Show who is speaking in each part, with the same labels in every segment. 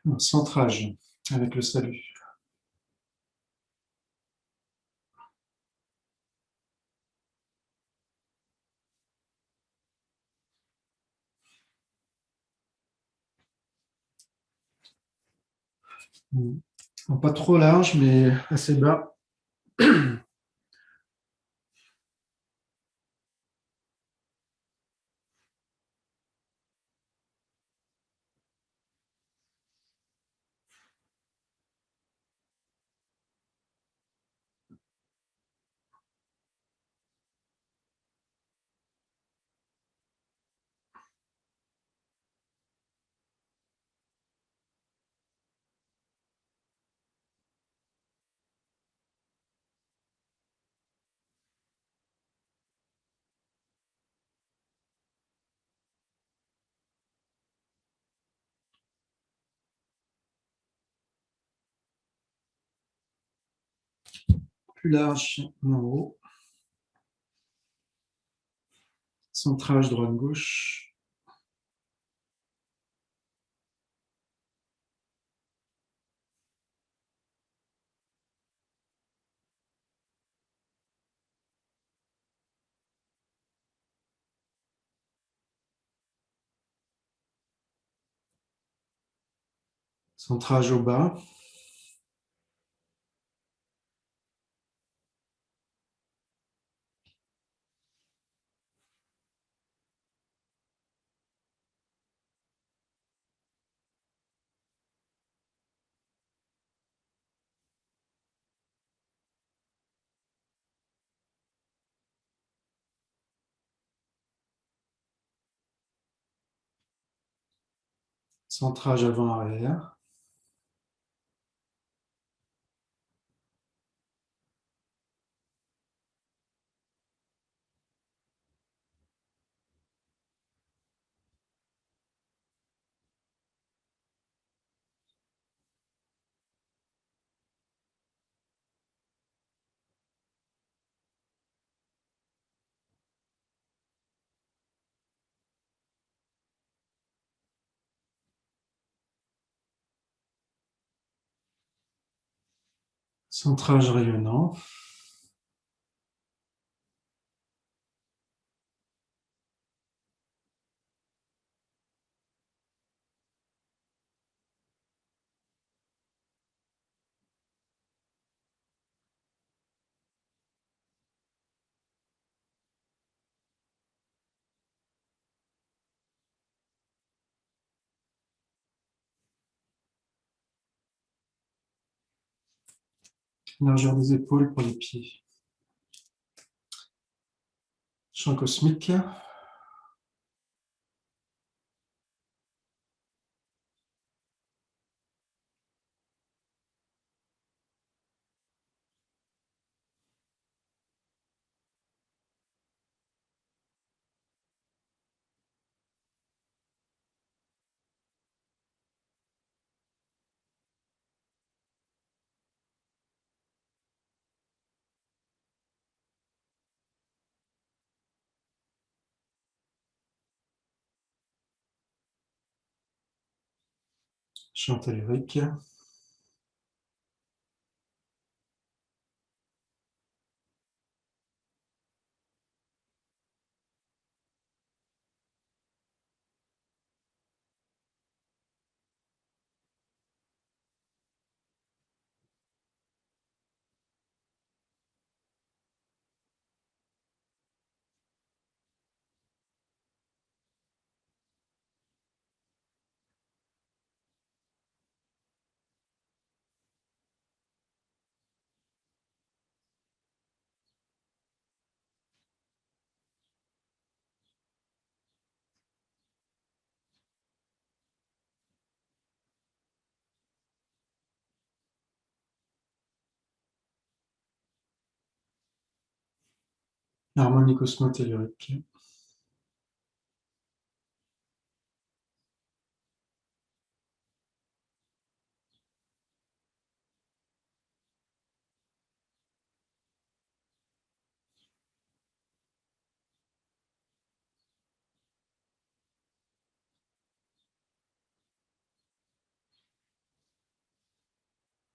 Speaker 1: Un centrage avec le salut. Bon, pas trop large, mais assez bas. Plus large en haut. Centrage droite-gauche. Centrage au bas. Centrage avant-arrière. Centrage rayonnant. Largeur des épaules pour les pieds. Champ cosmique. Champ tellurique. Harmonie cosmotellurique.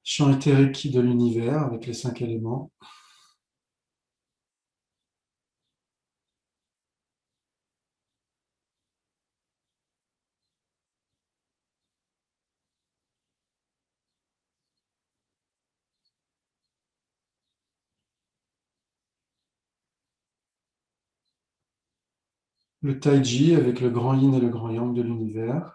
Speaker 1: champ éthérique de l'univers avec les 5 éléments. Le Taiji avec le grand yin et le grand yang de l'univers.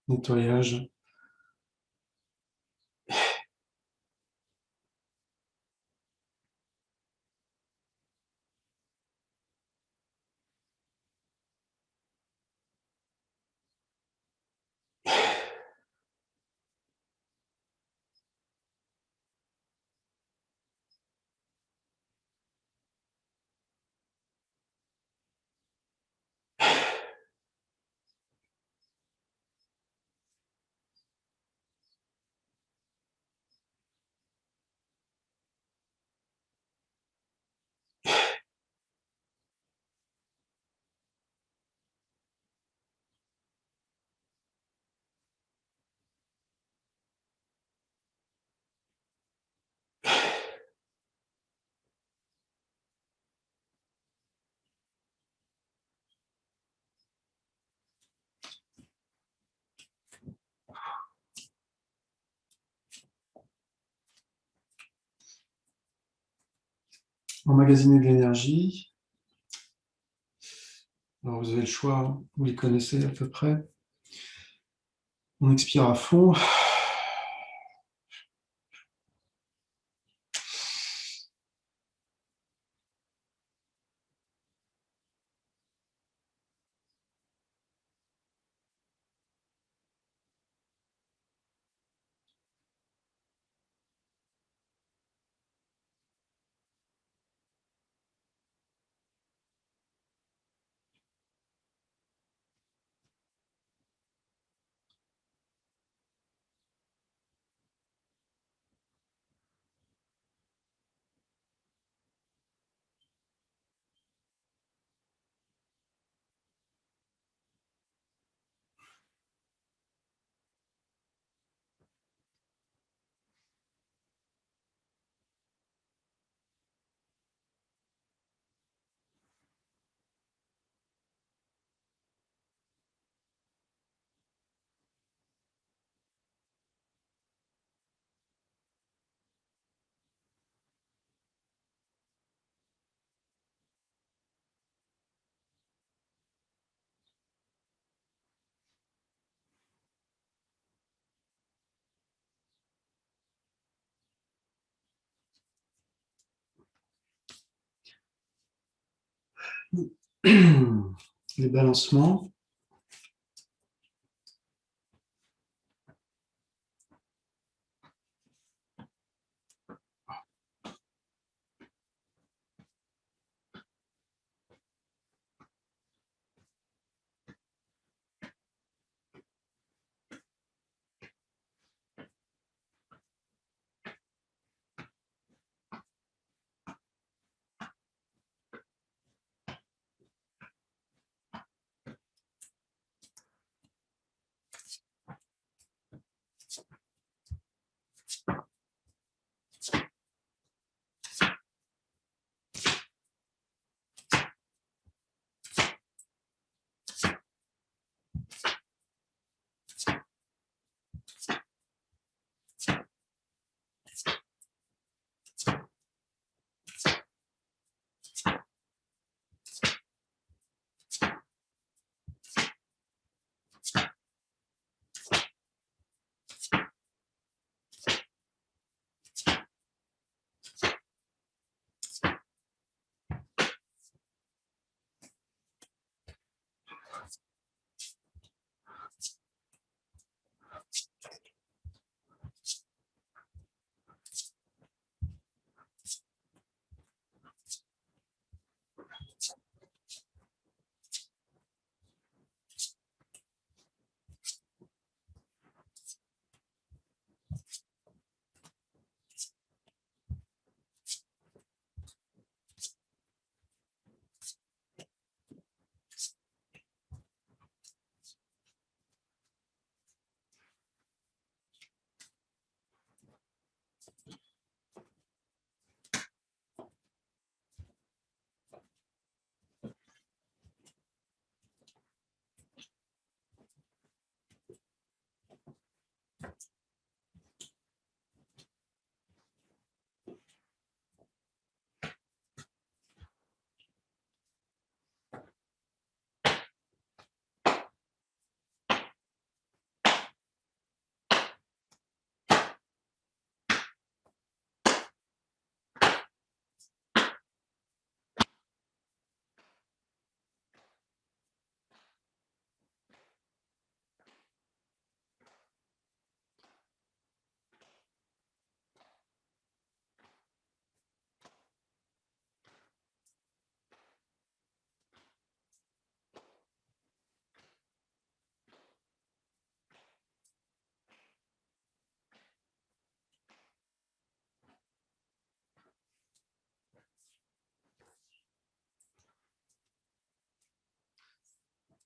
Speaker 1: Nettoyage. Emmagasiner de l'énergie. Alors vous avez le choix, vous les connaissez à peu près. On expire à fond. Les balancements.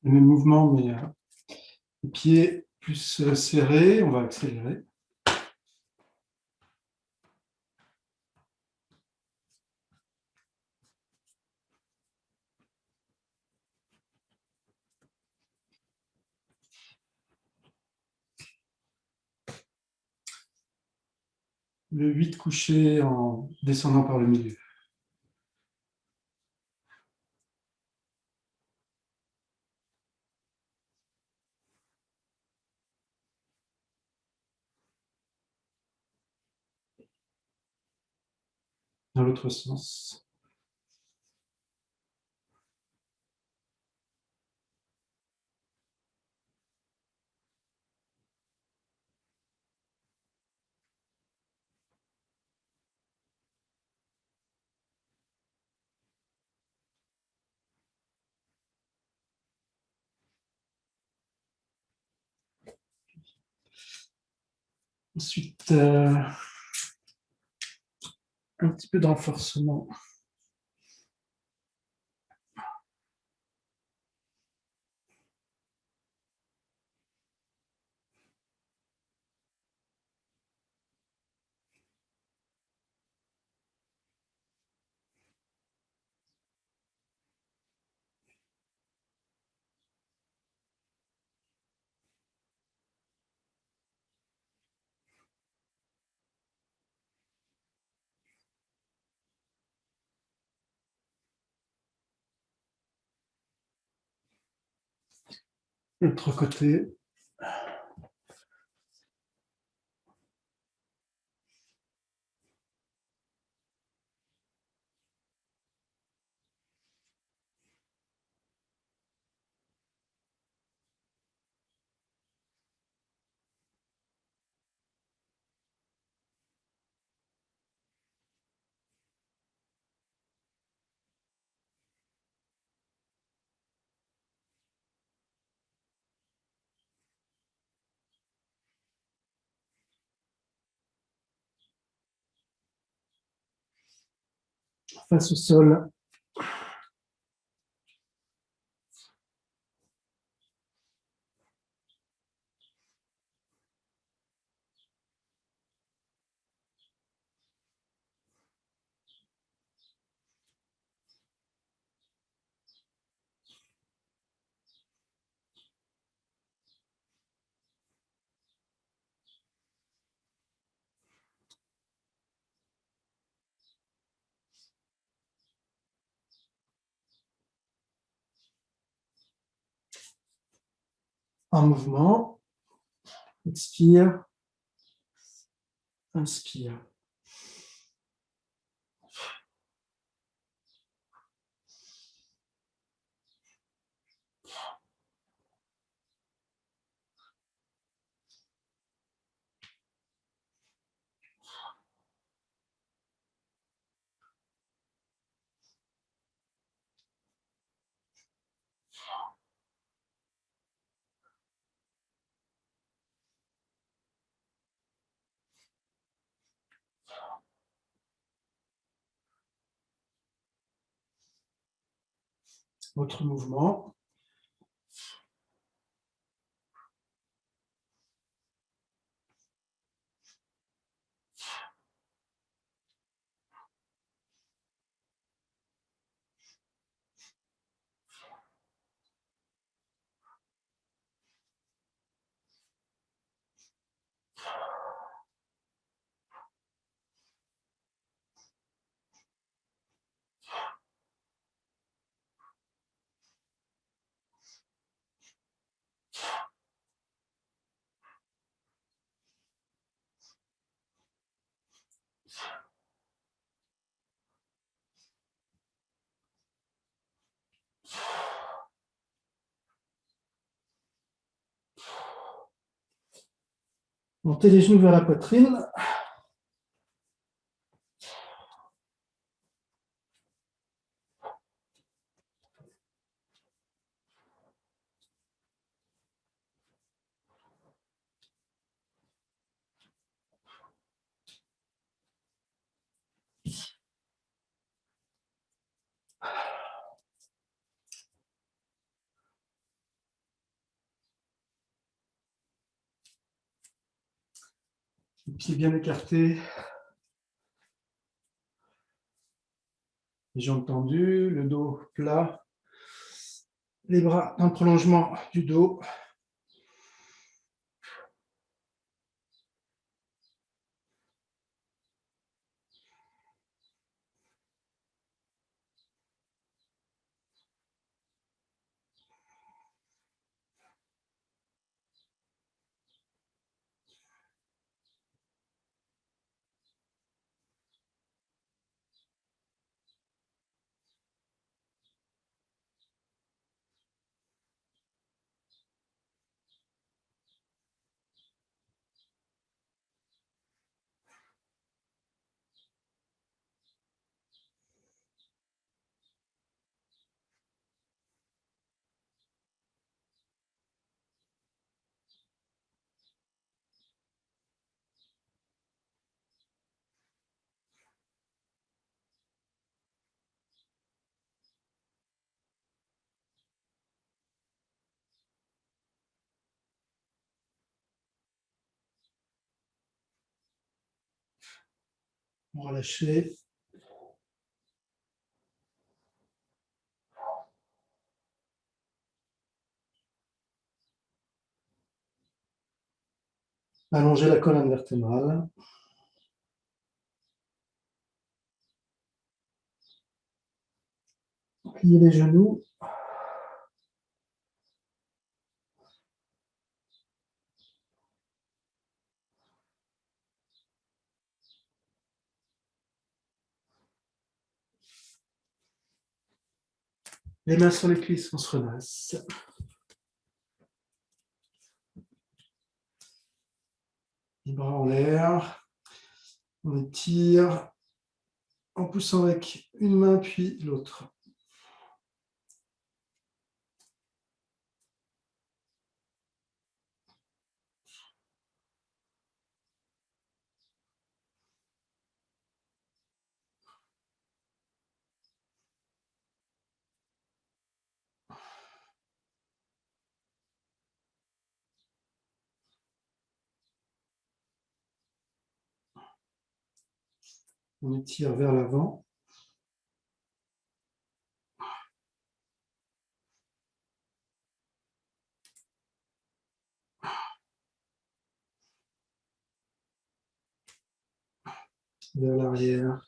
Speaker 1: le même mouvement, mais les pieds plus serrés. On va accélérer. Le 8 couché en descendant par le milieu. Dans l'autre sens. Ensuite, un petit peu de renforcement. L'autre côté. Face au sol. En mouvement. Expire. Inspire. Autre mouvement. Montez les genoux vers la poitrine. Les pieds bien écartés. Les jambes tendues, le dos plat. Les bras dans le prolongement du dos. Relâchez. Allongez la colonne vertébrale. Pliez les genoux. Les mains sur les cuisses, on se remasse. Les bras en l'air. On étire en poussant avec une main puis l'autre. On étire vers l'avant. Vers l'arrière.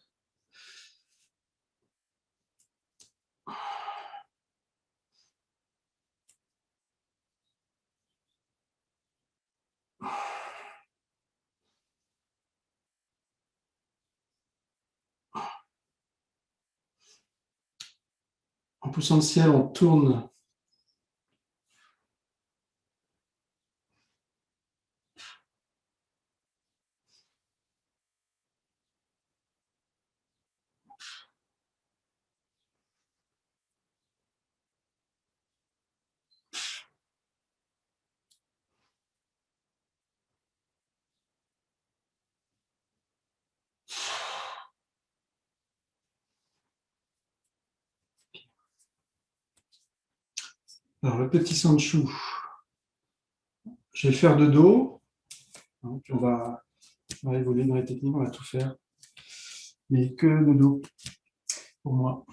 Speaker 1: En poussant le ciel, on tourne. Alors, le petit Sanchou, je vais le faire de dos. Puis on va évoluer dans les techniques, on va tout faire. Mais que de dos, pour moi.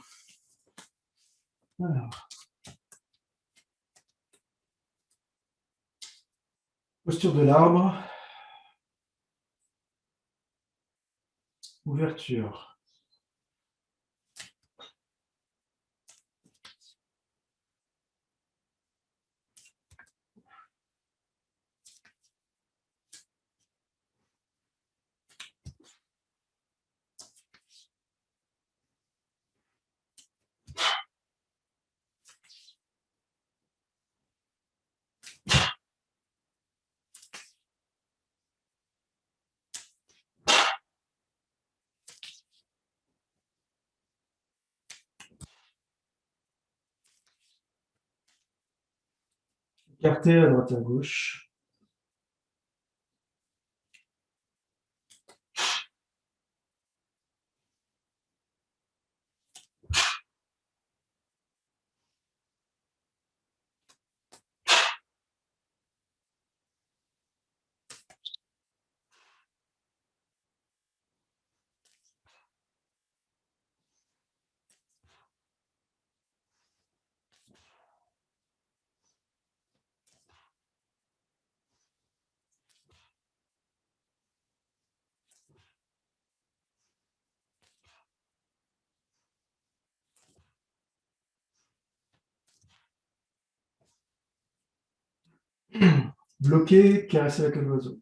Speaker 1: Alors. Posture de l'arbre. Ouverture. Écarté à droite à gauche. Bloquer, caresser la queue de l'oiseau.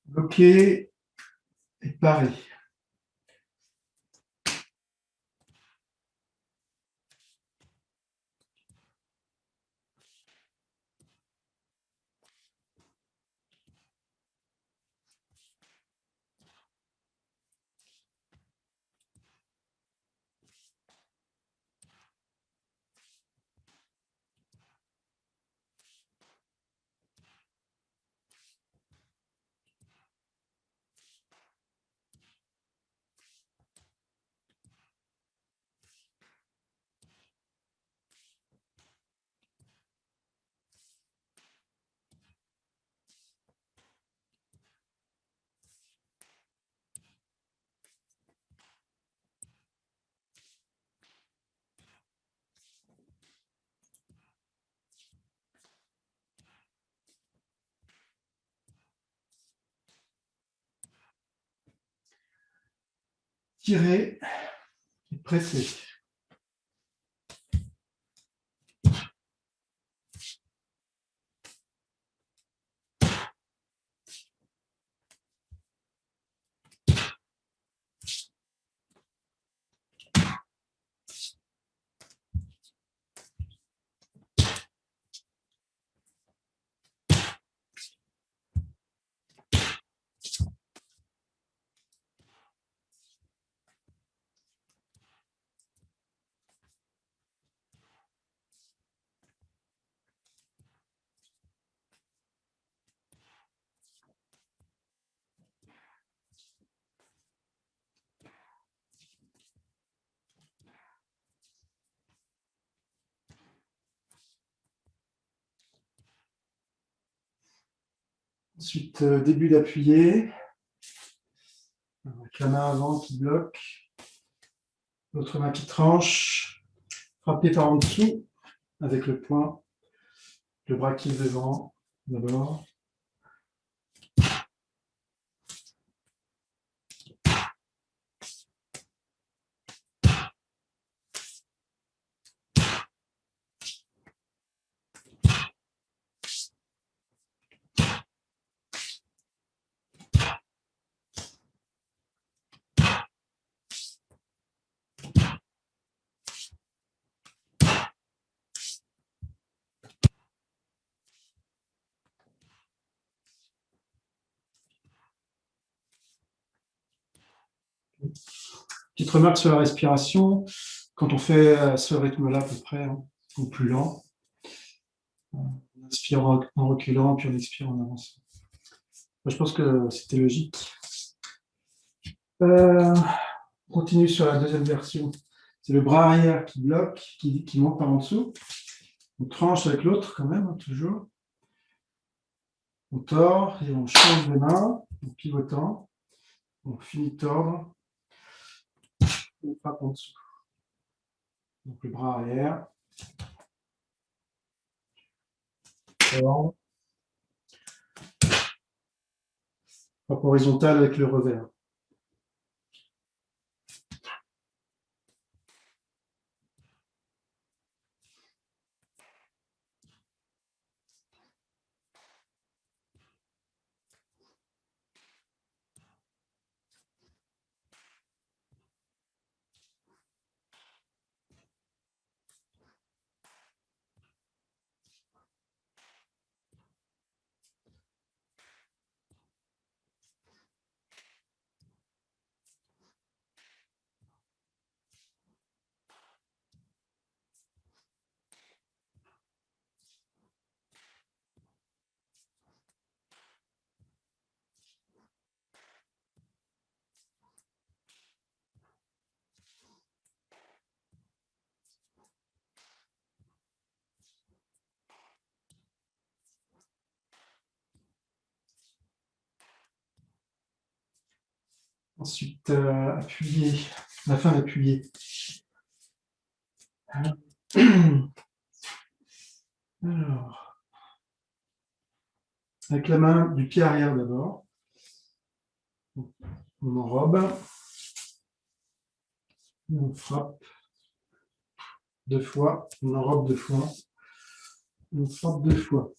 Speaker 1: Bloquer et parer. Tirer et presser. Ensuite, début d'appuyer. Avec la main avant qui bloque. L'autre main qui tranche. Frapper par en dessous avec le poing. Le bras qui est devant d'abord. Petite remarque sur la respiration. Quand on fait ce rythme-là à peu près, ou plus lent, on inspire en reculant, puis on expire en avançant. Je pense que c'était logique. On continue sur la deuxième version. C'est le bras arrière qui bloque, qui monte par en dessous. On tranche avec l'autre quand même, toujours. On tord et on change de main en pivotant. On finit de tordre. On frappe en dessous. Donc le bras arrière. Tord. Frappe horizontale avec le revers. Ensuite, appuyer, la fin d'appuyer. Alors, avec la main du pied arrière d'abord, on enrobe, on frappe 2 fois, on enrobe 2 fois, on frappe 2 fois.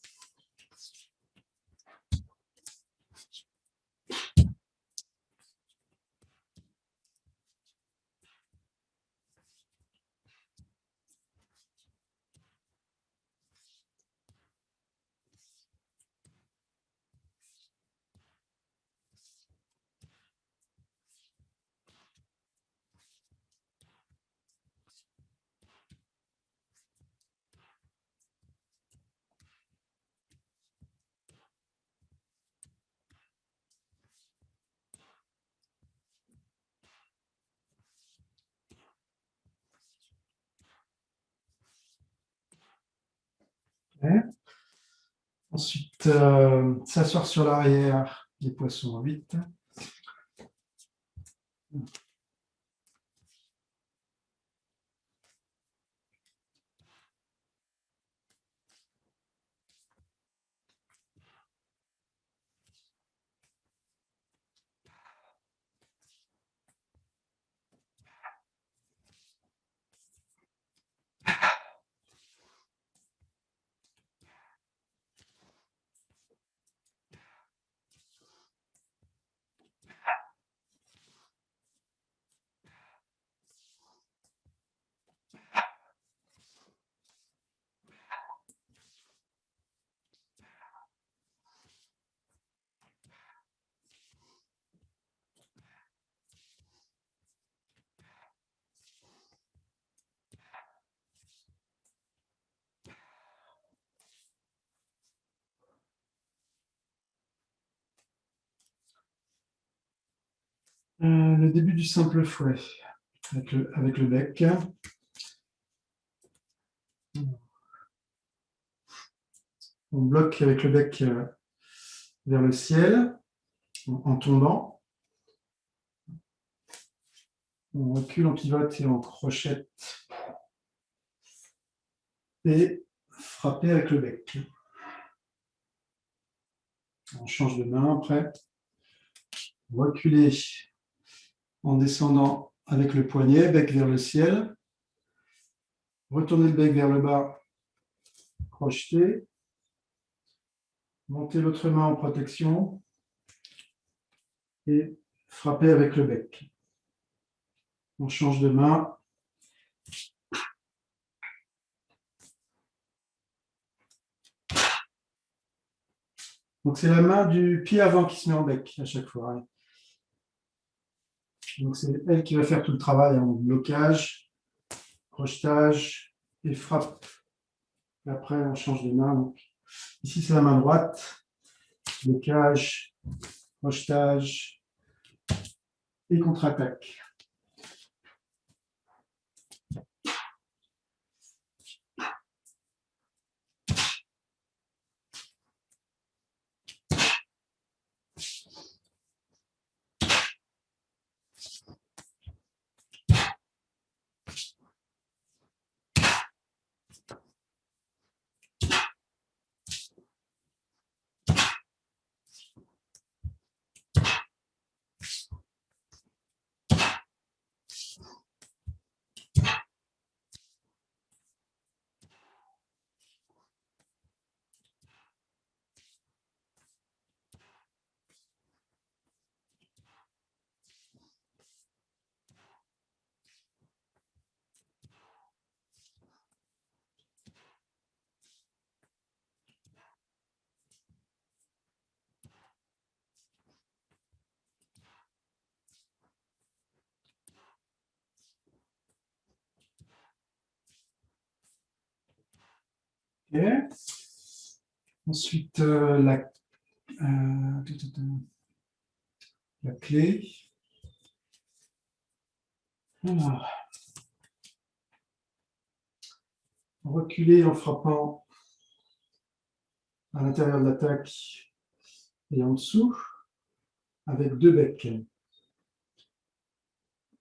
Speaker 1: Okay. Ensuite, s'asseoir sur l'arrière des poissons en 8. Le début du simple fouet avec le bec. On bloque avec le bec vers le ciel en tombant. On recule, on pivote et on crochette. Et frapper avec le bec. On change de main après. Reculer en descendant avec le poignet, bec vers le ciel. Retourner le bec vers le bas, crocheter. Monter l'autre main en protection et frapper avec le bec. On change de main. Donc c'est la main du pied avant qui se met en bec à chaque fois. Donc c'est elle qui va faire tout le travail en blocage, crochetage et frappe. Et après on change de main. Donc, ici c'est la main droite, blocage, crochetage et contre-attaque. Okay. Ensuite, la clé. Alors. Reculer en frappant à l'intérieur de l'attaque et en dessous avec 2 becs.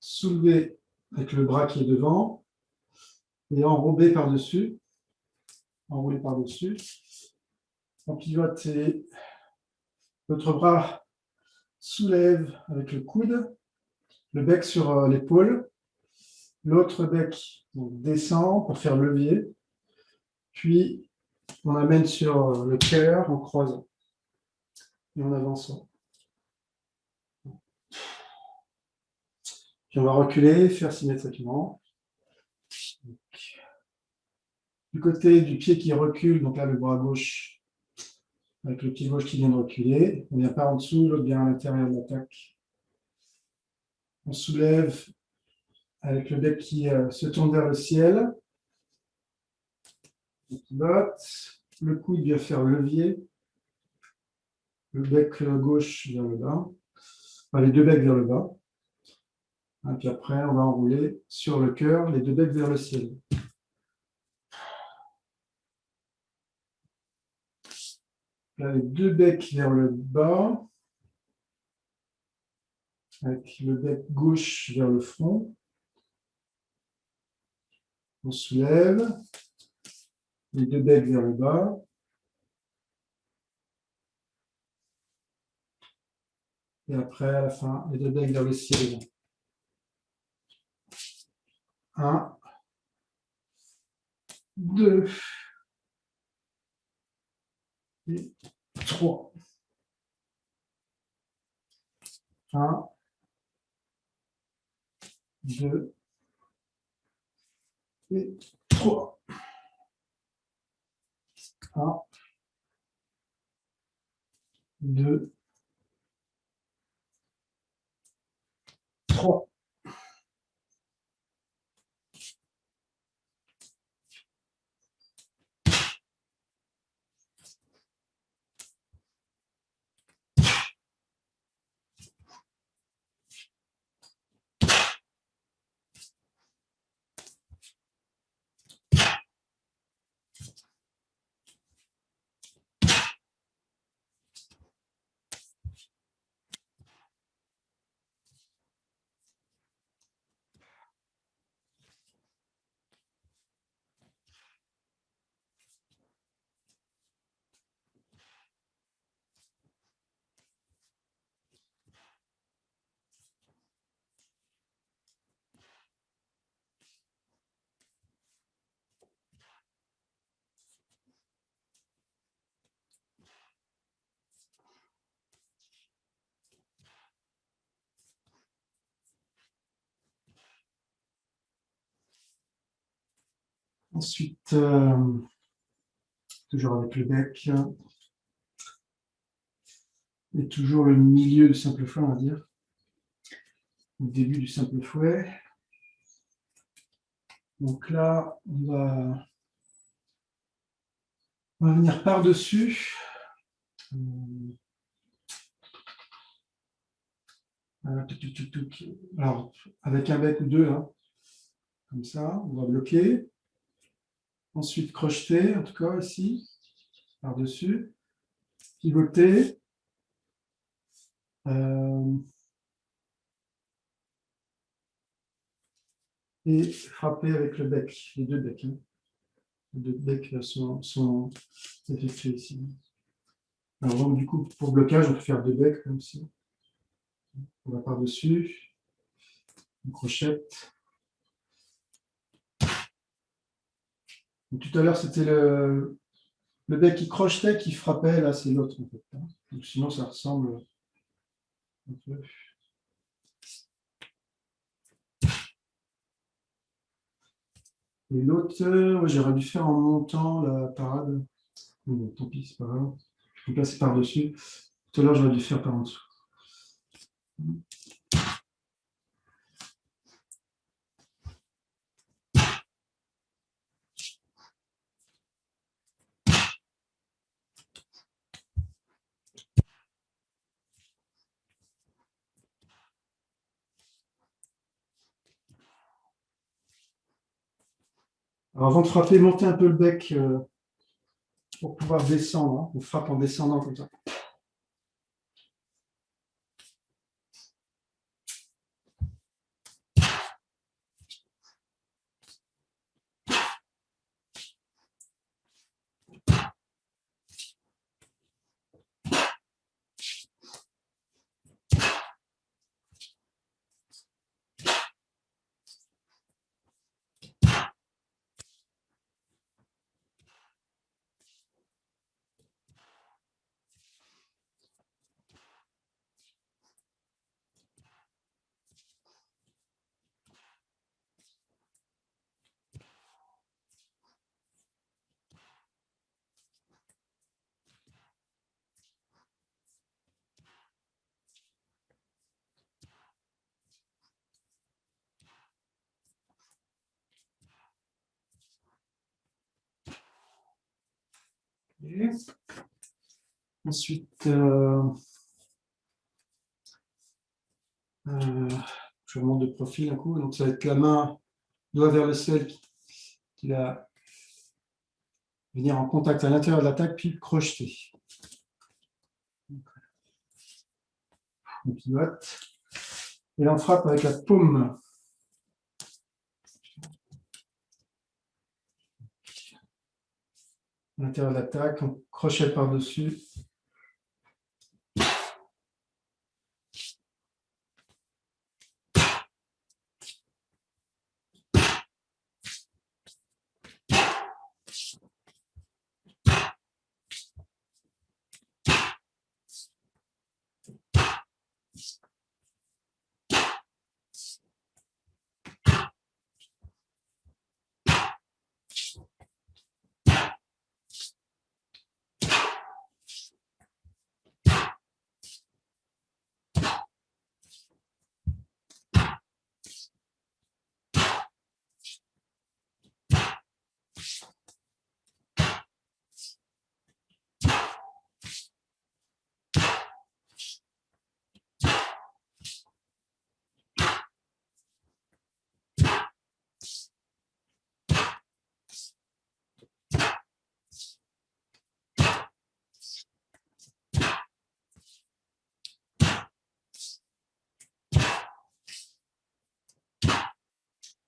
Speaker 1: soulever avec le bras qui est devant et enrober par-dessus. Enrouler par-dessus. On pivote et l'autre bras soulève avec le coude, le bec sur l'épaule. L'autre bec descend pour faire levier. Puis, on amène sur le cœur en croisant et en avançant. Puis, on va reculer, faire symétriquement. Du côté du pied qui recule, donc là, le bras gauche, avec le pied gauche qui vient de reculer. On ne vient pas en dessous, l'autre vient à l'intérieur de l'attaque. On soulève avec le bec qui se tourne vers le ciel. On pivote. Le coude vient faire levier. Le bec gauche vers le bas. Enfin, les deux becs vers le bas. Et puis après, on va enrouler sur le cœur, les deux becs vers le ciel. Là, les deux becs vers le bas, avec le bec gauche vers le front. On soulève, les deux becs vers le bas. Et après, à la fin, les deux becs vers le ciel. 1, 2 et 3. 1, 2 et 3. 1, 2, 3. Ensuite, toujours avec le bec. Et toujours le milieu du simple fouet, on va dire. Le début du simple fouet. Donc là, on va venir par-dessus. Alors, avec un bec ou deux, hein, comme ça, on va bloquer. Ensuite, crocheter, en tout cas ici, par-dessus. Pivoter. Et frapper avec le bec, les deux becs. Hein. Les deux becs sont effectués ici. Alors, donc, du coup, pour blocage, on peut faire deux becs comme ça. On va par-dessus. On crochette. Donc, tout à l'heure, c'était le bec qui crochetait, qui frappait. Là, c'est l'autre, en fait. Hein. Donc, sinon, ça ressemble un peu. Et l'autre, j'aurais dû faire en montant la parade. Bon, tant pis, c'est pas grave. Je peux passer par-dessus. Tout à l'heure, j'aurais dû faire par en dessous. Alors, avant de frapper, montez un peu le bec pour pouvoir descendre. Hein. On frappe en descendant comme ça. Okay. Ensuite, je remonte de profil un coup. Donc, ça va être la main, doigt vers le ciel, qui va venir en contact à l'intérieur de l'attaque, puis crocheter. On pivote. Et là, on frappe avec la paume. À l'intérieur de l'attaque, on crochette par-dessus.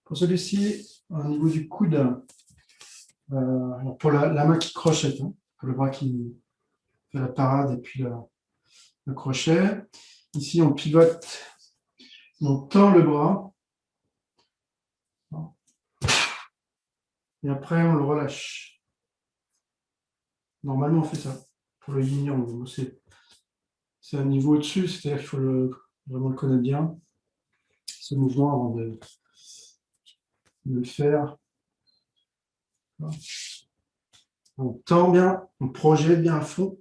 Speaker 1: Pour celui-ci, au niveau du coude, pour la main qui crochette, hein, pour le bras qui fait la parade et puis le crochet. Ici, on pivote, on tend le bras. Et après, on le relâche. Normalement, on fait ça pour le yin-yang. C'est un niveau au-dessus, c'est-à-dire qu'il faut vraiment le connaître bien, ce mouvement, avant de le faire. On tend bien, on projette bien à fond,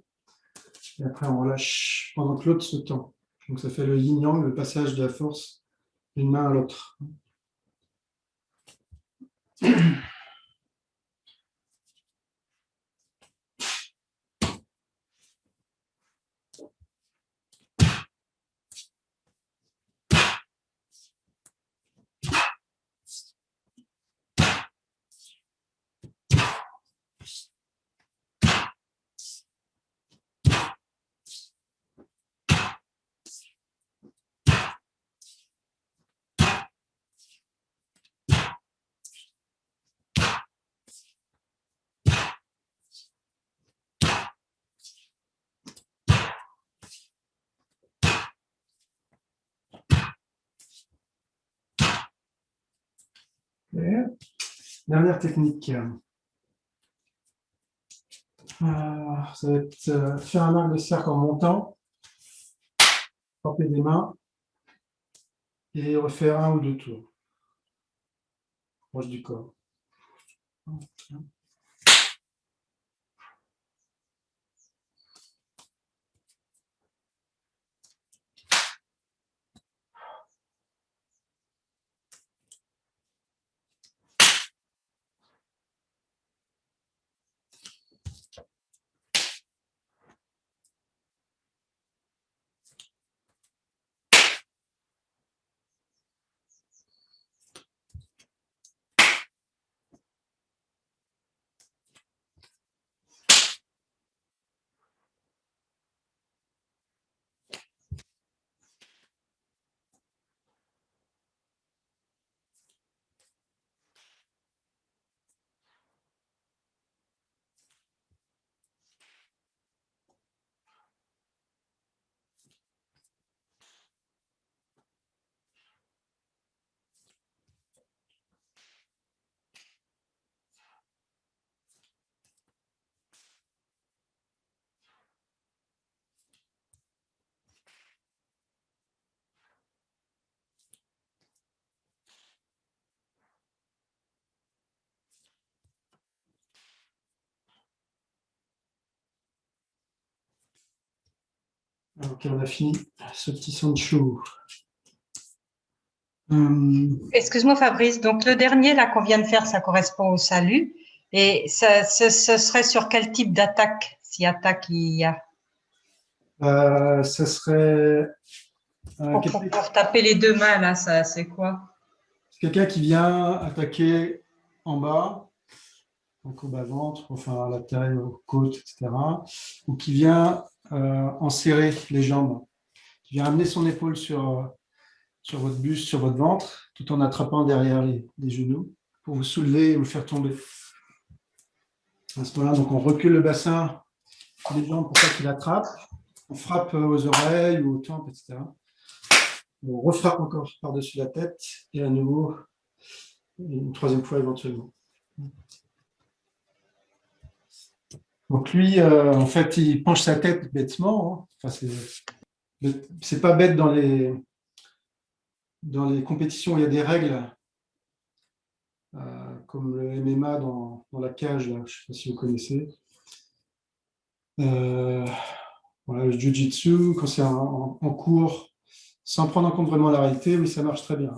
Speaker 1: et après on relâche pendant que l'autre se tend. Donc ça fait le yin-yang, le passage de la force d'une main à l'autre. Okay. Dernière technique. Ça va être faire un arc de cercle en montant, frapper des mains et refaire un ou deux tours proche du corps. Ok, on a fini ce petit Sanchu.
Speaker 2: Excuse-moi Fabrice, donc le dernier là qu'on vient de faire, ça correspond au salut. Et ce serait sur quel type d'attaque, si attaque il y a?
Speaker 1: Ça serait quelqu'un
Speaker 2: Pour taper les deux mains, là, ça, c'est quoi?
Speaker 1: quelqu'un qui vient attaquer en bas, donc au bas-ventre, enfin à la taille, aux côtes, etc. Ou qui vient enserrer les jambes, qui vient amener son épaule sur votre buste, sur votre ventre, tout en attrapant derrière les genoux pour vous soulever et vous faire tomber. À ce moment-là, donc on recule le bassin des jambes pour pas qu'il attrape. On frappe aux oreilles ou aux tempes, etc. On refrappe encore par-dessus la tête et à nouveau une troisième fois éventuellement. Donc lui, en fait, il penche sa tête bêtement. Hein. Enfin, c'est pas bête dans les compétitions où il y a des règles, comme le MMA dans la cage, là, je ne sais pas si vous connaissez. Voilà, le jiu-jitsu, quand c'est en cours, sans prendre en compte vraiment la réalité, oui, ça marche très bien.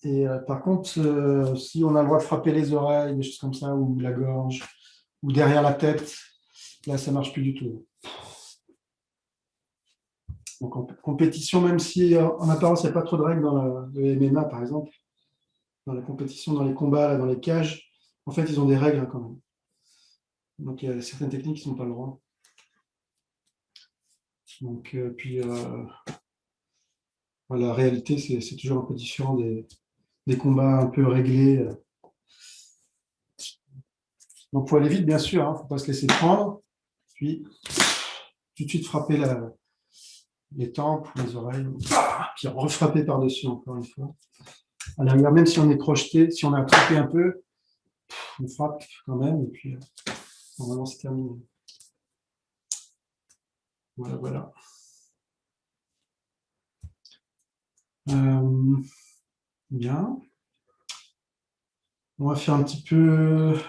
Speaker 1: Et par contre, si on a le droit de frapper les oreilles, des choses comme ça, ou la gorge, ou derrière la tête, là, ça marche plus du tout. Donc en compétition, même si en apparence, il n'y a pas trop de règles dans le MMA, par exemple, dans la compétition, dans les combats, là, dans les cages, en fait, ils ont des règles hein, quand même. Donc il y a certaines techniques qui n'ont pas le droit. Donc, puis la réalité, c'est toujours un peu différent des combats un peu réglés. Donc il faut aller vite, bien sûr, il ne faut pas se laisser prendre, puis tout de suite frapper les tempes, les oreilles, puis refrapper par-dessus encore une fois. À l'arrière, même si on est projeté, si on a attrapé un peu, on frappe quand même, et puis normalement c'est terminé. Voilà, voilà. Bien. On va faire un petit peu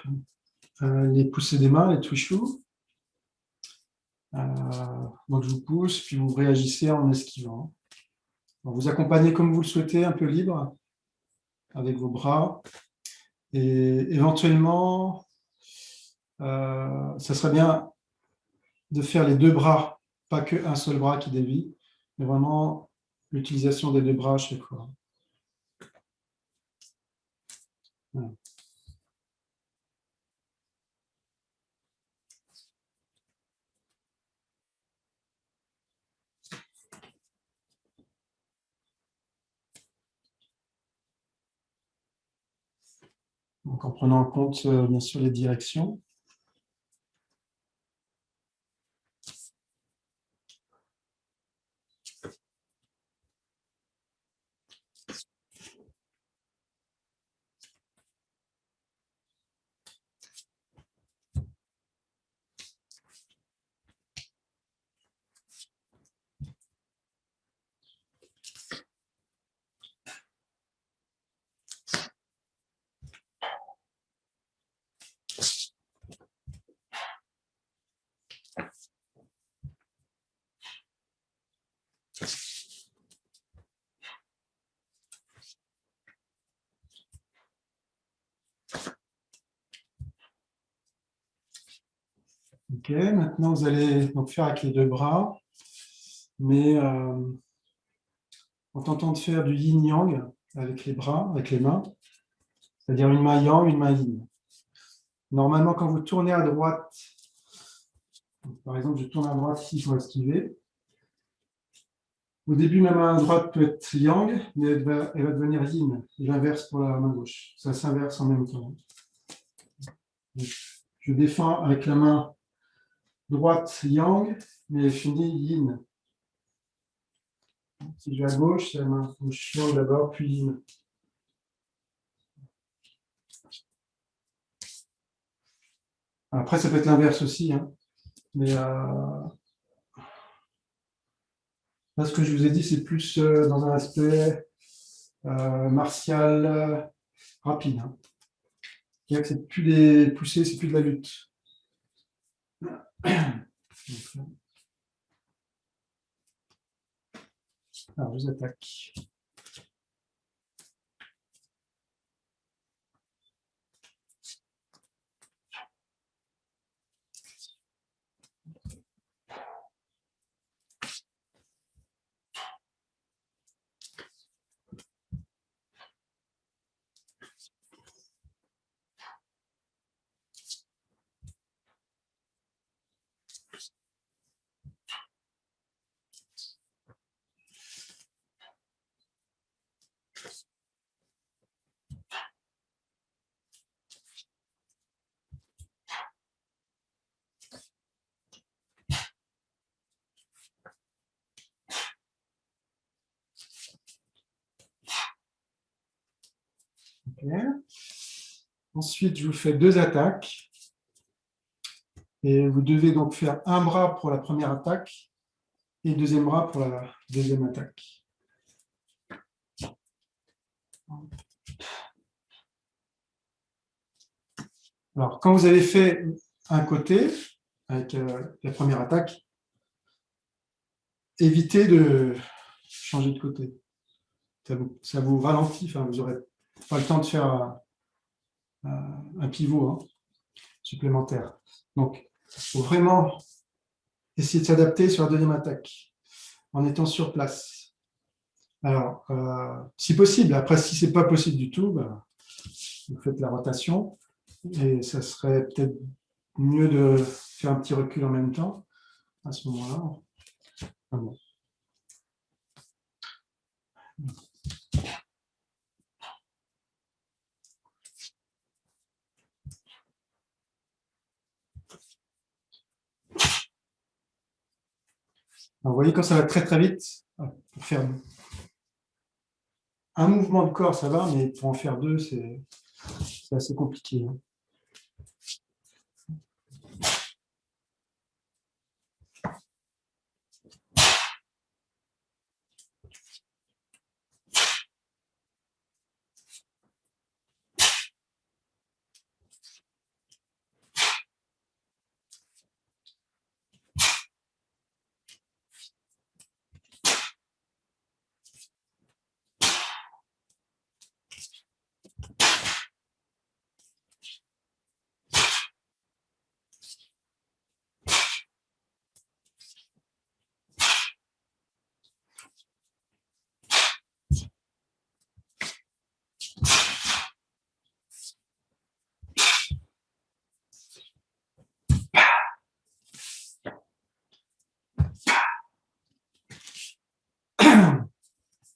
Speaker 1: les poussées des mains, les touchous. Donc je vous pousse, puis vous réagissez en esquivant. Donc, vous accompagnez comme vous le souhaitez, un peu libre, avec vos bras. Et éventuellement, ça serait bien de faire les deux bras, pas qu'un seul bras qui dévie, mais vraiment l'utilisation des deux bras à chaque fois. Voilà. Donc en prenant en compte bien sûr les directions. Ok, maintenant vous allez donc faire avec les deux bras, mais en tentant de faire du yin-yang avec les bras, avec les mains, c'est-à-dire une main yang, une main yin. Normalement, quand vous tournez à droite, par exemple, je tourne à droite ici pour esquiver. Au début, ma main droite peut être yang, mais elle va devenir yin. Et l'inverse pour la main gauche. Ça s'inverse en même temps. Je défends avec la main droite yang, mais je finis yin. Si je vais à gauche, c'est la main gauche yang d'abord, puis yin. Après, ça peut être l'inverse aussi. Hein. Mais là, ce que je vous ai dit, c'est plus dans un aspect martial rapide. Hein. C'est-à-dire que c'est plus des poussées, c'est plus de la lutte. Alors, je vous attaque. Super. Ensuite, je vous fais 2 attaques. Et vous devez donc faire un bras pour la première attaque et deuxième bras pour la deuxième attaque. Alors, quand vous avez fait un côté avec la première attaque, évitez de changer de côté. Ça vous ralentit, enfin, vous n'aurez pas le temps de faire un pivot supplémentaire. Donc, il faut vraiment essayer de s'adapter sur la deuxième attaque en étant sur place. Alors, si possible, après, si ce n'est pas possible du tout, ben, vous faites la rotation et ça serait peut-être mieux de faire un petit recul en même temps à ce moment-là. Ah bon. Alors, vous voyez, quand ça va très très vite, pour faire un mouvement de corps, ça va, mais pour en faire deux, c'est assez compliqué.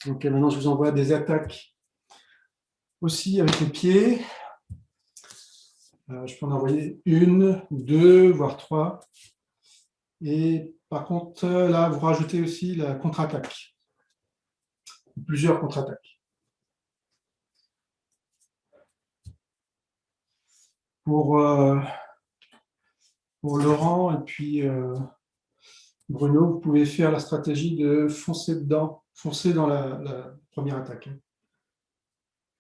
Speaker 1: Donc maintenant, je vous envoie des attaques aussi avec les pieds. Je peux en envoyer une, deux, voire trois. Et par contre, là, vous rajoutez aussi la contre-attaque. Plusieurs contre-attaques. Pour Laurent et puis Bruno, vous pouvez faire la stratégie de foncer dedans, foncer dans la première attaque,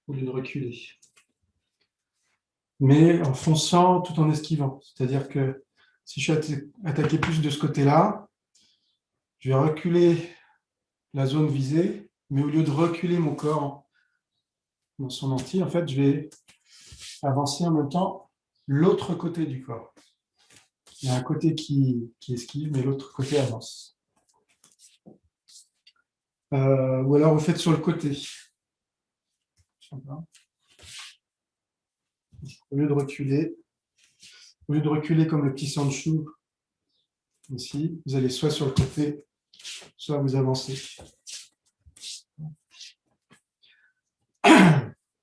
Speaker 1: au lieu de reculer. Mais en fonçant tout en esquivant. C'est-à-dire que si je suis attaqué plus de ce côté-là, je vais reculer la zone visée, mais au lieu de reculer mon corps dans son entier, en fait, je vais avancer en même temps l'autre côté du corps. Il y a un côté qui esquive, mais l'autre côté avance. Ou alors vous faites sur le côté. Au lieu de reculer comme le petit Sanchu ici, vous allez soit sur le côté, soit vous avancez.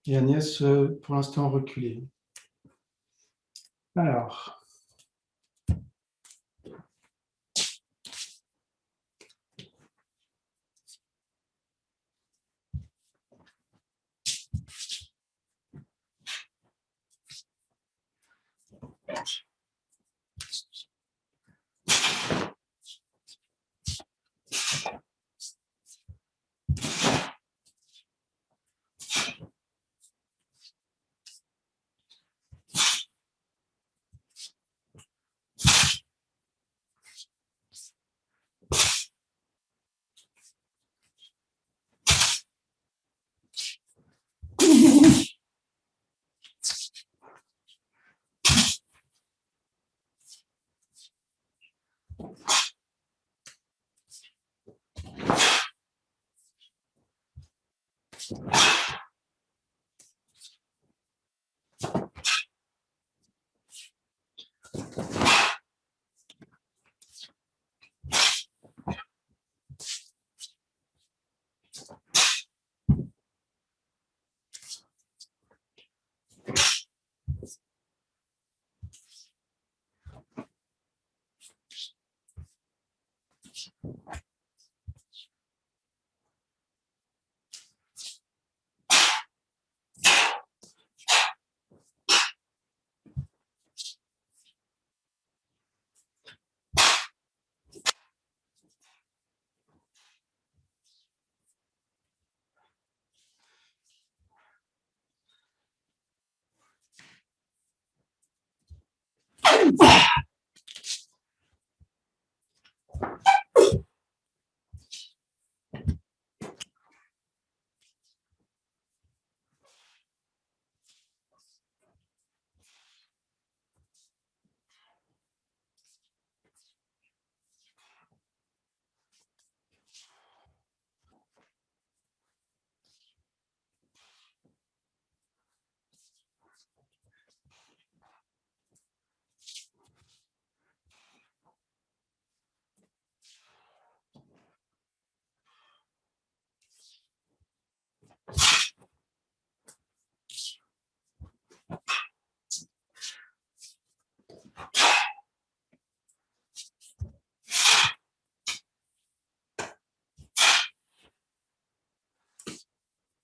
Speaker 1: Et Agnès, pour l'instant, reculée. Alors.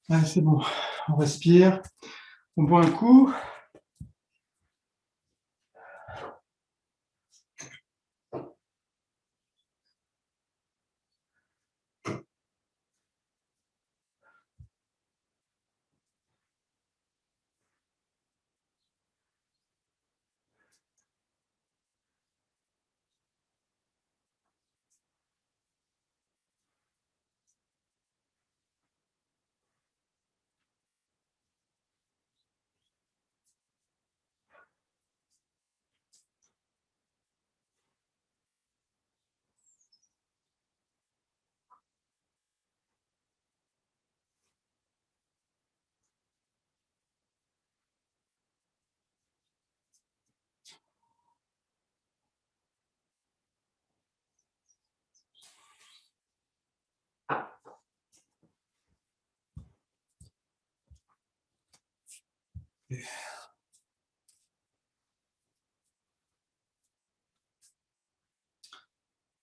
Speaker 1: Allez, c'est bon. On respire. On boit un coup.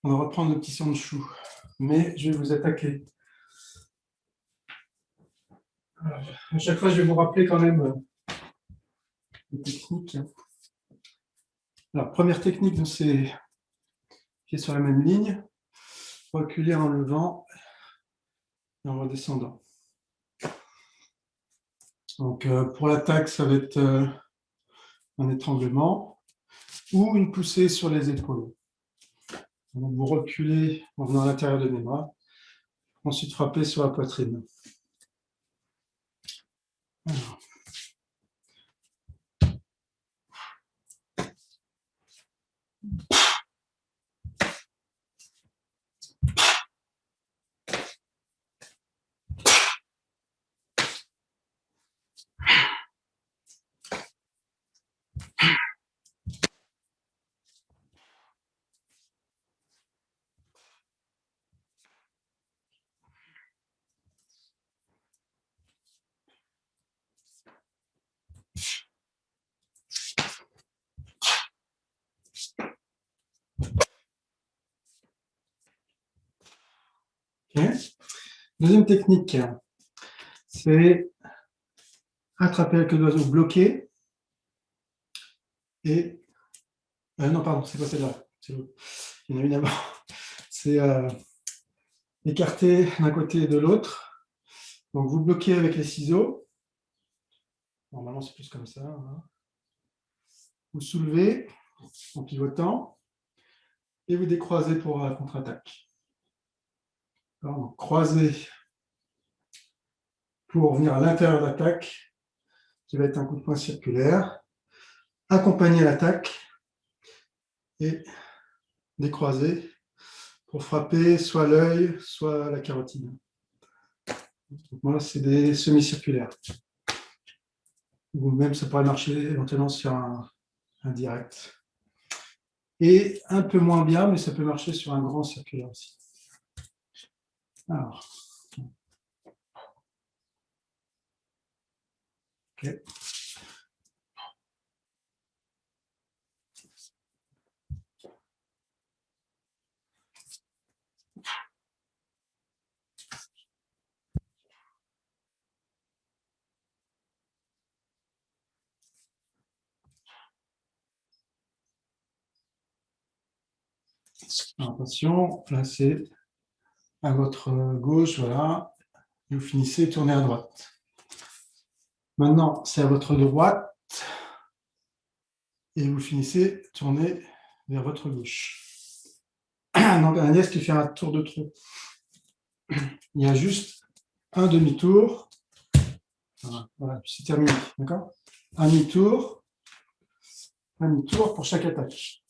Speaker 1: On va reprendre le petit sang de chou. Mais je vais vous attaquer. Alors, à chaque fois, je vais vous rappeler quand même les techniques. Alors, première technique, c'est qui est sur la même ligne. Reculer en levant et en redescendant. Donc, pour l'attaque, ça va être un étranglement ou une poussée sur les épaules. Donc, vous reculez en venant à l'intérieur de mes bras. Ensuite, frappez sur la poitrine. Alors. Okay. Deuxième technique, c'est attraper la queue d'oiseau bloquée et... non, pardon, c'est pas celle-là. Il y en a une avant. C'est écarter d'un côté et de l'autre. Donc, vous bloquez avec les ciseaux. Normalement, c'est plus comme ça. Hein. Vous soulevez en pivotant et vous décroisez pour la contre-attaque. Donc, croisez pour venir à l'intérieur de l'attaque, qui va être un coup de poing circulaire. Accompagner l'attaque et décroiser pour frapper soit l'œil, soit la carotide. Donc, moi, c'est des semi-circulaires. Ou même, ça pourrait marcher éventuellement sur un direct. Et un peu moins bien, mais ça peut marcher sur un grand circulaire aussi. Alors. Ok. Alors, attention, là c'est à votre gauche, voilà. Et vous finissez, tournez à droite. Maintenant, c'est à votre droite et vous finissez, tournez vers votre gauche. Donc, Agnès qui fait un tour de trou. Il y a juste un demi-tour. Voilà, puis c'est terminé. D'accord ? Un demi-tour pour chaque attaque.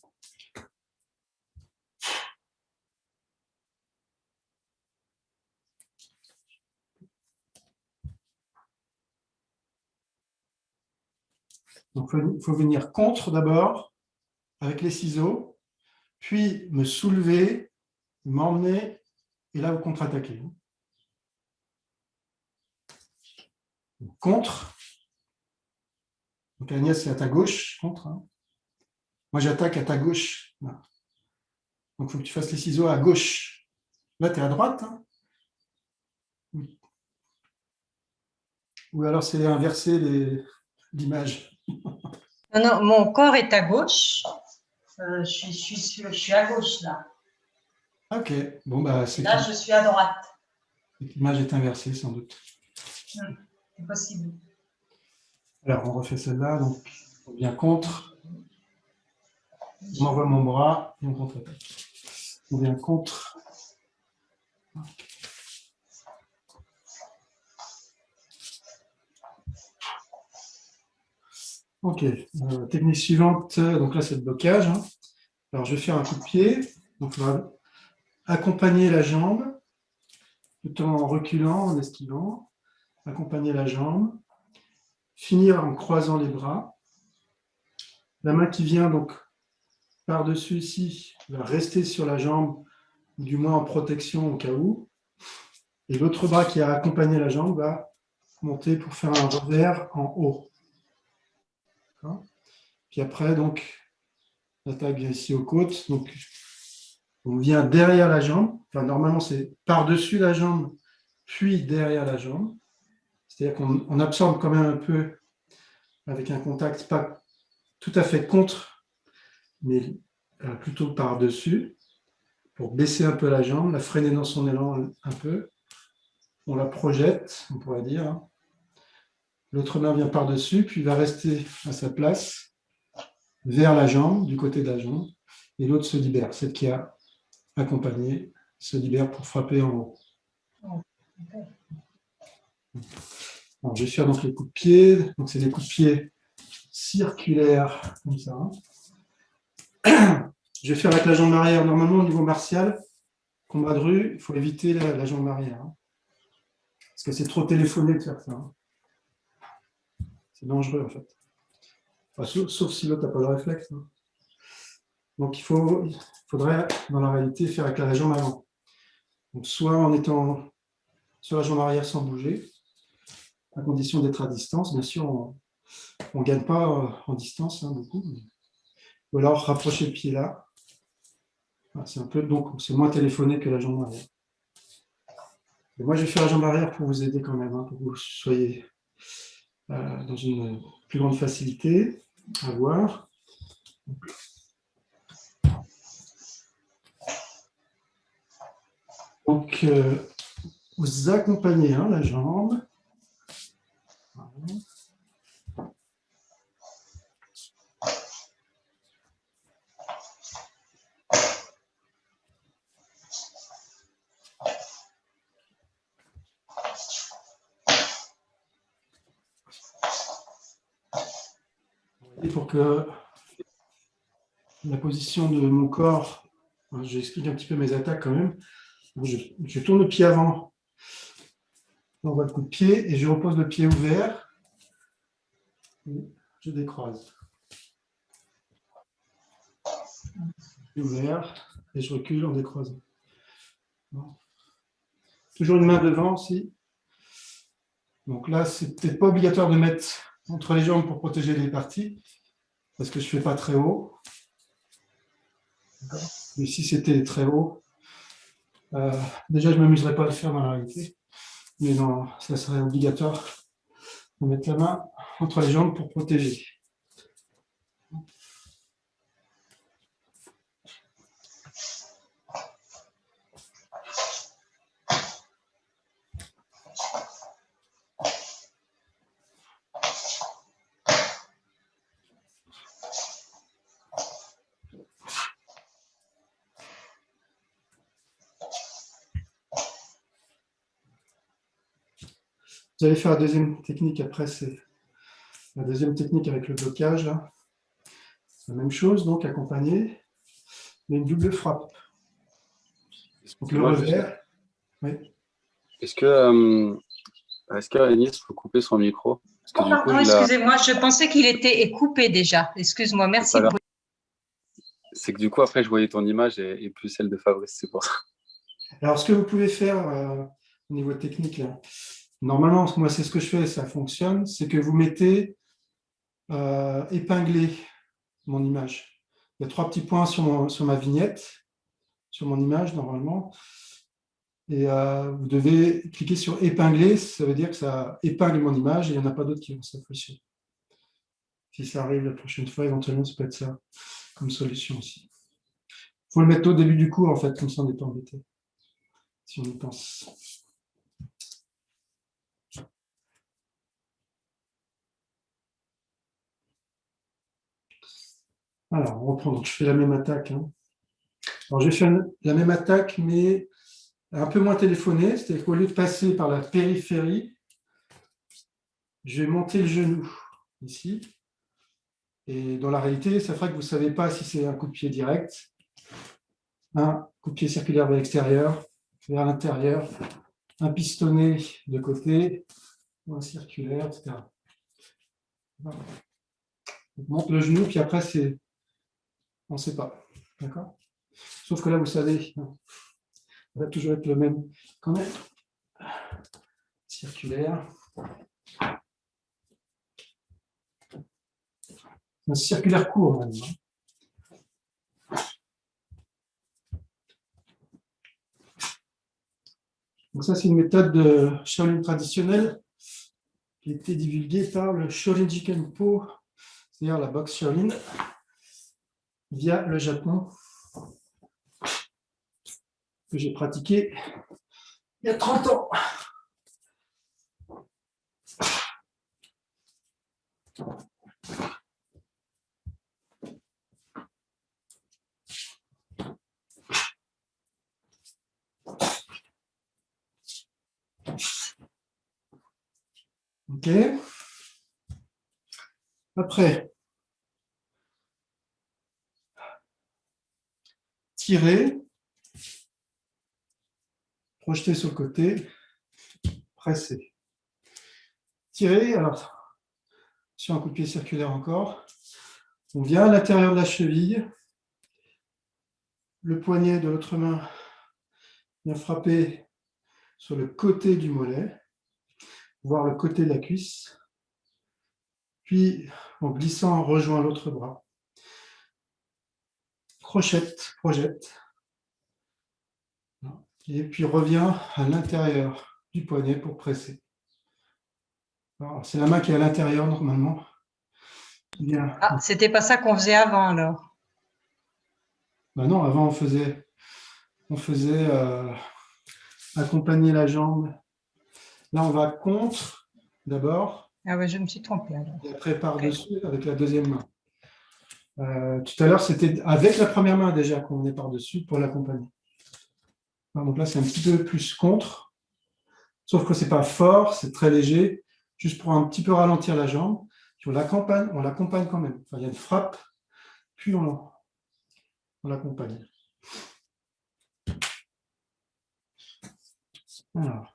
Speaker 1: Donc, il faut venir contre d'abord avec les ciseaux, puis me soulever, m'emmener, et là, vous contre-attaquez. Contre. Donc, Agnès, c'est à ta gauche, contre. Hein. Moi, j'attaque à ta gauche. Là. Donc, il faut que tu fasses les ciseaux à gauche. Là, tu es à droite. Hein. Oui. Ou alors c'est inversé l'image.
Speaker 2: Non, non, mon corps est à gauche. Je suis à gauche là.
Speaker 1: Ok, bon, bah,
Speaker 2: Et là, je suis à droite.
Speaker 1: l'image est inversée sans doute.
Speaker 2: C'est possible.
Speaker 1: Alors, on refait celle-là. Donc, on vient contre. On envoie mon bras et on contre-attaque. On vient contre. Ok, technique suivante. Donc là, c'est le blocage. Hein. Alors, je vais faire un coup de pied. Donc, on va accompagner la jambe tout en reculant, en esquivant. Accompagner la jambe. Finir en croisant les bras. La main qui vient donc par-dessus ici va rester sur la jambe, du moins en protection au cas où. Et l'autre bras qui a accompagné la jambe va monter pour faire un revers en haut. Puis après, donc, l'attaque vient ici aux côtes. Donc, on vient derrière la jambe. Enfin, normalement, c'est par-dessus la jambe, puis derrière la jambe. C'est-à-dire qu'on absorbe quand même un peu avec un contact pas tout à fait contre, mais plutôt par-dessus, pour baisser un peu la jambe, la freiner dans son élan un peu. On la projette, on pourrait dire. Hein. L'autre main vient par-dessus, puis va rester à sa place, vers la jambe, du côté de la jambe, et l'autre se libère. Celle qui a accompagné se libère pour frapper en haut. Alors, je vais faire donc les coups de pied. Donc, c'est des coups de pied circulaires, comme ça. Je vais faire avec la jambe arrière. Normalement, au niveau martial, combat de rue, il faut éviter la jambe arrière. Hein. Parce que c'est trop téléphoné de faire ça. Hein. C'est dangereux, en fait. Enfin, sauf si l'autre n'a pas le réflexe. Hein. Donc, il faudrait, dans la réalité, faire avec la jambe avant. Donc, soit en étant sur la jambe arrière sans bouger, à condition d'être à distance. Bien sûr, on ne gagne pas en distance, hein, beaucoup. Ou alors, rapprocher le pied là. C'est un peu, donc, c'est moins téléphoné que la jambe arrière. Et moi, je vais faire la jambe arrière pour vous aider quand même, hein, pour que vous soyez dans une plus grande facilité à voir. Donc, vous accompagnez hein, la jambe. Voilà. Et pour que la position de mon corps, j'explique un petit peu mes attaques quand même. Je tourne le pied avant, j'envoie le coup de pied et je repose le pied ouvert. Et je décroise. Ouvert et je recule en décroisant. Bon. Toujours une main devant aussi. Donc là, c'est peut-être pas obligatoire de mettre entre les jambes pour protéger les parties, parce que je ne fais pas très haut. Mais si c'était très haut, déjà je ne m'amuserais pas à le faire dans la réalité. Mais non, ça serait obligatoire de mettre la main entre les jambes pour protéger. Vous allez faire la deuxième technique après, c'est la deuxième technique avec le blocage. Là. La même chose, donc accompagné, mais une double frappe. Donc le revers. Oui.
Speaker 3: Est-ce que Anis peut couper son micro? Parce que
Speaker 2: Oh, pardon, excusez-moi, je pensais qu'il était coupé déjà. Excuse-moi, merci.
Speaker 3: C'est que du coup, après, je voyais ton image et plus celle de Fabrice, c'est pour ça.
Speaker 1: Alors, ce que vous pouvez faire au niveau technique, là, normalement, moi, c'est ce que je fais, ça fonctionne, c'est que vous mettez épinglé mon image. Il y a 3 petits points sur ma vignette, sur mon image, normalement. Et vous devez cliquer sur épingler, ça veut dire que ça épingle mon image et il n'y en a pas d'autres qui vont s'afficher. Si ça arrive la prochaine fois, éventuellement, ça peut être ça comme solution aussi. Il faut le mettre au début du cours, en fait, comme ça on n'est pas embêté, si on y pense. Alors, on reprend. Donc, je fais la même attaque. Hein. Alors, j'ai fait la même attaque, mais un peu moins téléphonée. C'est-à-dire qu'au lieu de passer par la périphérie, je vais monter le genou ici. Et dans la réalité, ça fera que vous ne savez pas si c'est un coup de pied direct, un coup de pied circulaire vers l'extérieur, vers l'intérieur, un pistonné de côté, ou un circulaire, etc. Voilà. On monte le genou, puis après, on ne sait pas. D'accord ? Sauf que là, vous savez, ça va toujours être le même quand même. Circulaire. Un circulaire court, même. Donc ça, c'est une méthode de Shaolin traditionnelle qui a été divulguée par le Shorinji Kenpo, c'est-à-dire la boxe Shaolin, via le Japon, que j'ai pratiqué il y a 30 ans. OK. Après, tirer, projeter sur le côté, presser. Tirer, alors, sur un coup de pied circulaire encore, on vient à l'intérieur de la cheville, le poignet de l'autre main vient frapper sur le côté du mollet, voire le côté de la cuisse, puis en glissant, on rejoint l'autre bras. Crochette, projette, et puis revient à l'intérieur du poignet pour presser. C'est la main qui est à l'intérieur normalement. Bien.
Speaker 2: Ah, c'était pas ça qu'on faisait avant alors.
Speaker 1: Ben non, avant on faisait accompagner la jambe. Là, on va contre d'abord,
Speaker 2: Ah ouais, je me suis trompée alors.
Speaker 1: et après par-dessus avec la deuxième main. Tout à l'heure, c'était avec la première main déjà qu'on venait par-dessus pour l'accompagner. Donc là, c'est un petit peu plus contre, sauf que c'est pas fort, c'est très léger, juste pour un petit peu ralentir la jambe. Puis on l'accompagne quand même. Enfin, il y a une frappe, puis on l'accompagne. Alors.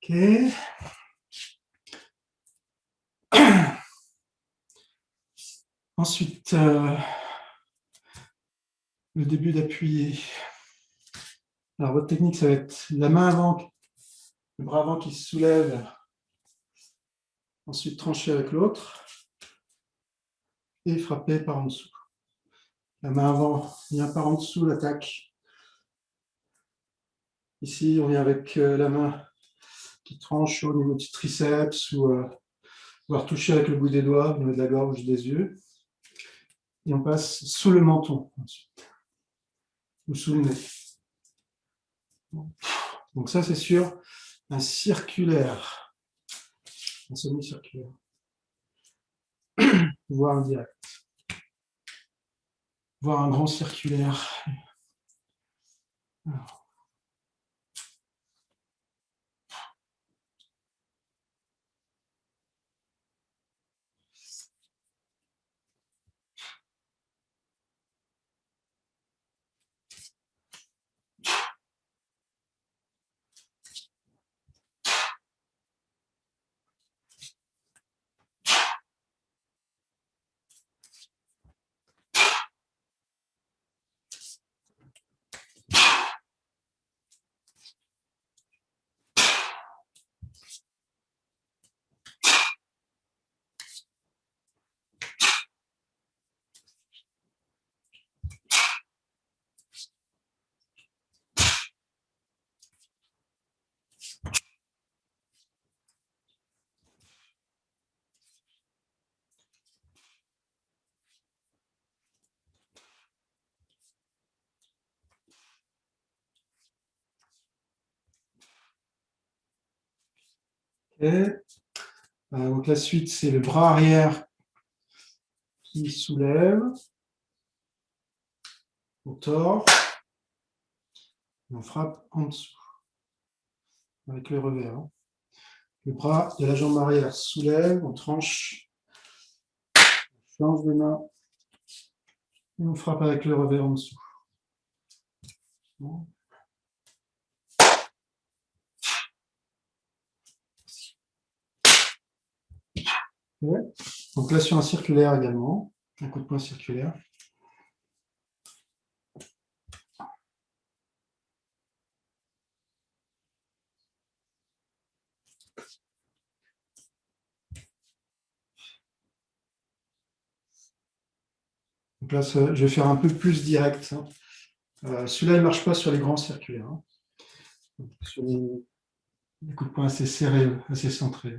Speaker 1: OK. Ensuite, le début d'appuyer. Alors, votre technique, ça va être la main avant, le bras avant qui se soulève, ensuite trancher avec l'autre et frapper par en dessous. La main avant vient par en dessous, l'attaque. Ici, on vient avec la main qui tranche au niveau du triceps ou voire toucher avec le bout des doigts au niveau de la gorge, des yeux. Et on passe sous le menton ensuite, ou sous le nez. Donc ça, c'est sur un circulaire, un semi-circulaire, voire un direct, voire un grand circulaire. Alors. Okay. Donc la suite, c'est le bras arrière qui soulève, on tord, et on frappe en dessous, avec le revers. Hein. Le bras de la jambe arrière soulève, on tranche, on change de main, et on frappe avec le revers en dessous. Bon. Okay. Donc là, sur un circulaire également, un coup de poing circulaire. Donc là, je vais faire un peu plus direct. Celui-là, il ne marche pas sur les grands circulaires. Hein. Sur les coups de poing assez serrés, assez centrés.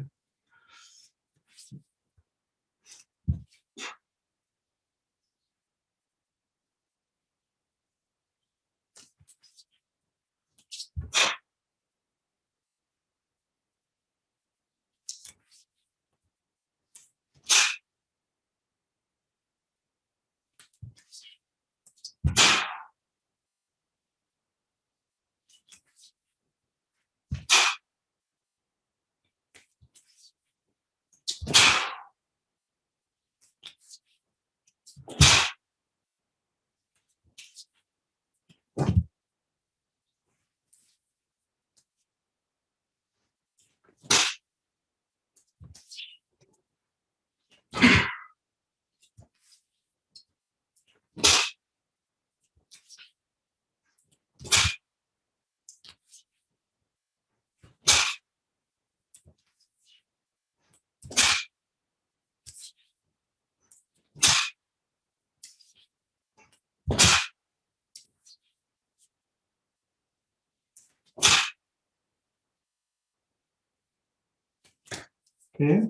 Speaker 1: Okay.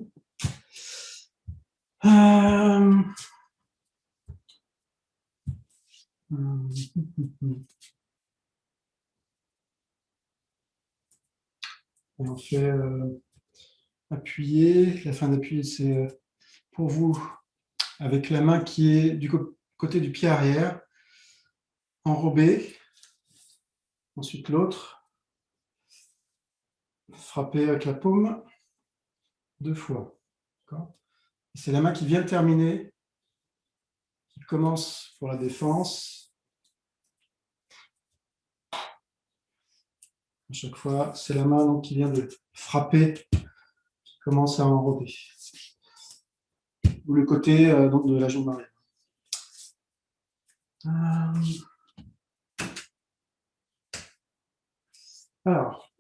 Speaker 1: On fait appuyer. La fin d'appuyer, c'est pour vous, avec la main qui est du côté du pied arrière, enrobée. Ensuite, l'autre. Frapper avec la paume 2 fois. C'est la main qui vient de terminer, qui commence pour la défense. À chaque fois, c'est la main donc, qui vient de frapper, qui commence à enrober. Ou le côté donc, de la jambe arrière. Alors,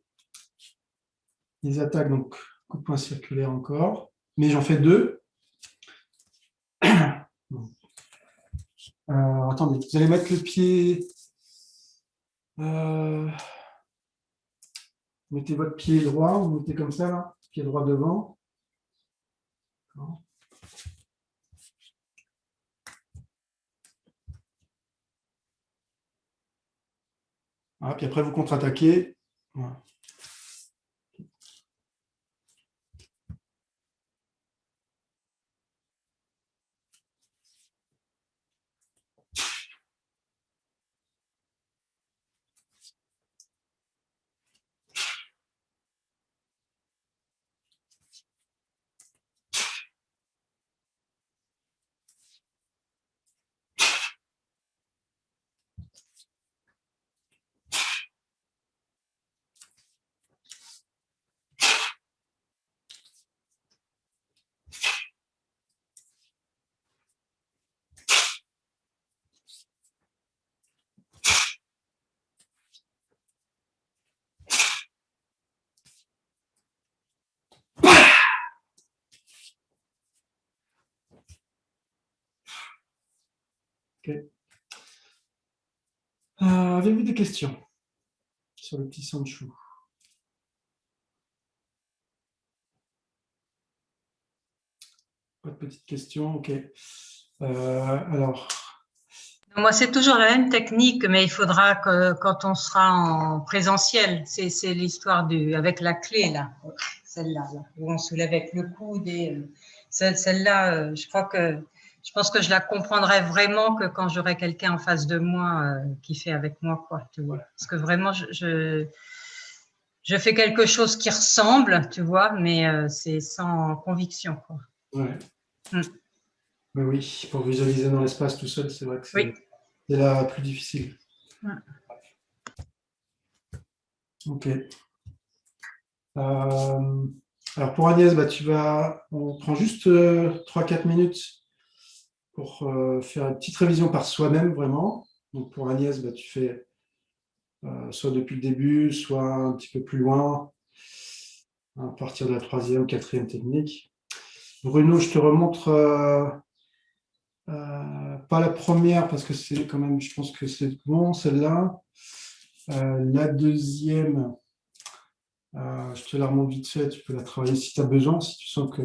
Speaker 1: les attaques, donc, coup de poing circulaire encore, mais j'en fais 2. Attendez, vous allez mettre le pied. Mettez votre pied droit, vous mettez comme ça, là, pied droit devant. Voilà, puis après, vous contre-attaquez. Voilà. Ok. Avez-vous des questions sur le petit Sancho? Pas de petites questions, ok. Alors,
Speaker 2: Moi, c'est toujours la même technique, mais il faudra que quand on sera en présentiel, c'est l'histoire avec la clé, là, celle-là, là, où on soulève avec le coude. Celle-là, je pense que je la comprendrai vraiment que quand j'aurai quelqu'un en face de moi qui fait avec moi, quoi, tu vois. Parce que vraiment, je fais quelque chose qui ressemble, tu vois, mais c'est sans conviction, quoi.
Speaker 1: ouais.
Speaker 2: Mm.
Speaker 1: Mais oui, pour visualiser dans l'espace tout seul, c'est vrai que
Speaker 2: Oui.
Speaker 1: c'est la plus difficile.
Speaker 2: Mm.
Speaker 1: Ok. Alors pour Agnès, on prend juste 3-4 minutes pour faire une petite révision par soi-même, vraiment. Donc pour Agnès, tu fais soit depuis le début, soit un petit peu plus loin, à partir de la 3e ou 4e technique. Bruno, je te remontre pas la première, parce que c'est quand même, je pense que c'est bon, celle-là. La deuxième, je te la remonte vite fait, tu peux la travailler si tu as besoin, si tu sens que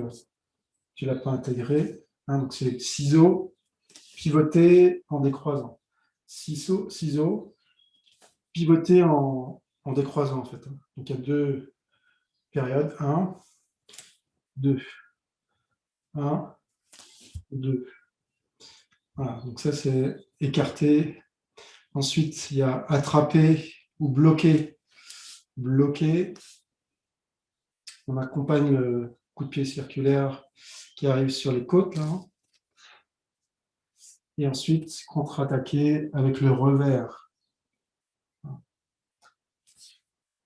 Speaker 1: tu ne l'as pas intégrée. Hein, donc c'est ciseaux, pivoter en décroisant. Ciseaux, pivoter en décroisant en fait. Donc il y a 2 périodes, 1, 2, 1, 2. Voilà, donc ça c'est écarté. Ensuite, il y a attraper ou bloquer. Bloquer. On accompagne le coup de pied circulaire qui arrive sur les côtes. Là. Et ensuite, contre-attaquer avec le revers.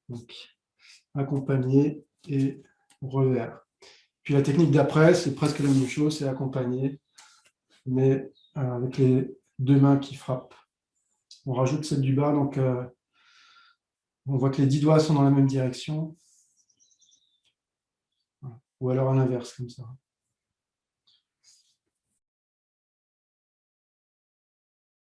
Speaker 1: Donc, accompagner et revers. Puis la technique d'après, c'est presque la même chose, c'est accompagner, mais avec les 2 mains qui frappent. On rajoute celle du bas, donc on voit que les 10 doigts sont dans la même direction. Ou alors à l'inverse, comme ça.